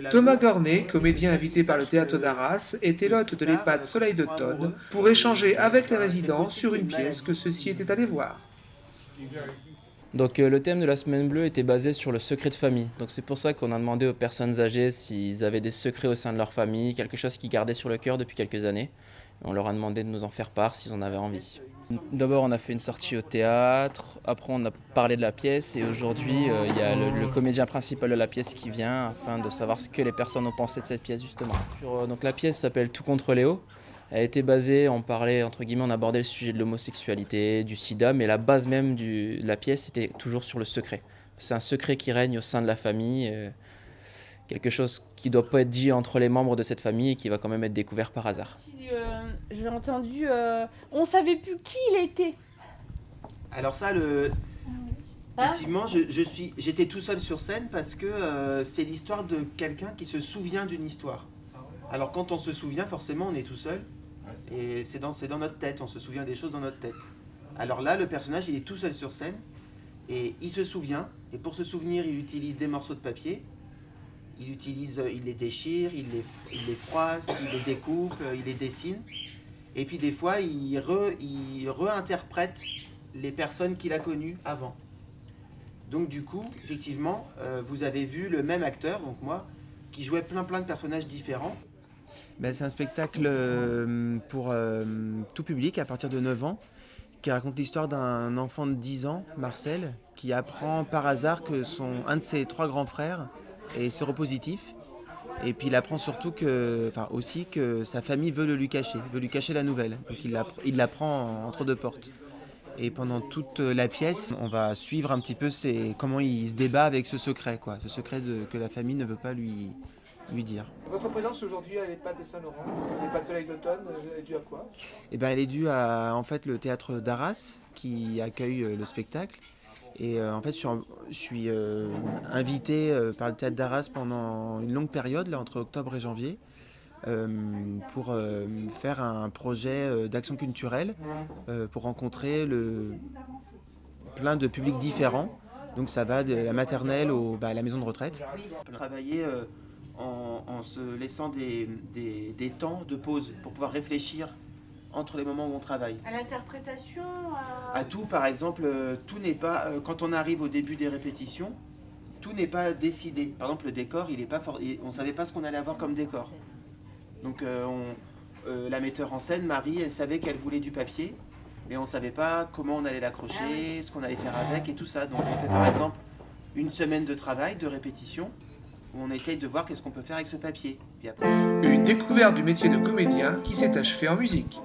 Thomas Gornet, comédien invité par le théâtre d'Arras, était l'hôte de l'EHPAD Soleil d'automne pour échanger avec les résidents sur une pièce que ceux-ci étaient allés voir. Donc le thème de la semaine bleue était basé sur le secret de famille. Donc c'est pour ça qu'on a demandé aux personnes âgées s'ils avaient des secrets au sein de leur famille, quelque chose qu'ils gardaient sur le cœur depuis quelques années. Et on leur a demandé de nous en faire part s'ils en avaient envie. D'abord on a fait une sortie au théâtre, après on a parlé de la pièce et aujourd'hui il y a le comédien principal de la pièce qui vient afin de savoir ce que les personnes ont pensé de cette pièce justement. Donc la pièce s'appelle Tout contre Léo. Elle a été basée, on parlait, entre guillemets, on abordait le sujet de l'homosexualité, du sida, mais la base même de la pièce était toujours sur le secret. C'est un secret qui règne au sein de la famille, quelque chose qui ne doit pas être dit entre les membres de cette famille et qui va quand même être découvert par hasard. J'ai entendu, on savait plus qui il était. Alors ça, effectivement, j'étais tout seul sur scène parce que c'est l'histoire de quelqu'un qui se souvient d'une histoire. Alors quand on se souvient, forcément, on est tout seul. Et c'est dans notre tête, on se souvient des choses dans notre tête. Alors là, le personnage, il est tout seul sur scène, et il se souvient, et pour se souvenir, il utilise des morceaux de papier, il les déchire, il les froisse, il les découpe, il les dessine, et puis des fois, il réinterprète les personnes qu'il a connues avant. Donc du coup, effectivement, vous avez vu le même acteur, donc moi, qui jouait plein de personnages différents. Ben, c'est un spectacle pour tout public à partir de 9 ans qui raconte l'histoire d'un enfant de 10 ans, Marcel, qui apprend par hasard que un de ses 3 grands frères est séropositif. Et puis il apprend surtout aussi que sa famille veut lui cacher la nouvelle. Donc il l'apprend entre 2 portes. Et pendant toute la pièce, on va suivre un petit peu comment il se débat avec ce secret, ce secret que la famille ne veut pas lui dire. Votre présence aujourd'hui à l'EHPAD de Saint-Laurent, l'EHPAD Soleil d'automne, est due à quoi? Elle est due à en fait, le théâtre d'Arras qui accueille le spectacle. Et en fait, je suis invité par le théâtre d'Arras pendant une longue période, là, entre octobre et janvier, pour faire un projet d'action culturelle, pour rencontrer plein de publics différents. Donc ça va de la maternelle à la maison de retraite. Travailler en se laissant des temps de pause pour pouvoir réfléchir entre les moments où on travaille. À l'interprétation À tout, par exemple, tout n'est pas... quand on arrive au début des répétitions, tout n'est pas décidé. Par exemple, le décor, on ne savait pas ce qu'on allait avoir comme décor. Donc la metteur en scène, Marie, elle savait qu'elle voulait du papier, mais on ne savait pas comment on allait l'accrocher, ce qu'on allait faire avec et tout ça. Donc on fait par exemple une semaine de travail, de répétition, où on essaye de voir qu'est-ce qu'on peut faire avec ce papier. Puis après... Une découverte du métier de comédien qui s'est achevée en musique.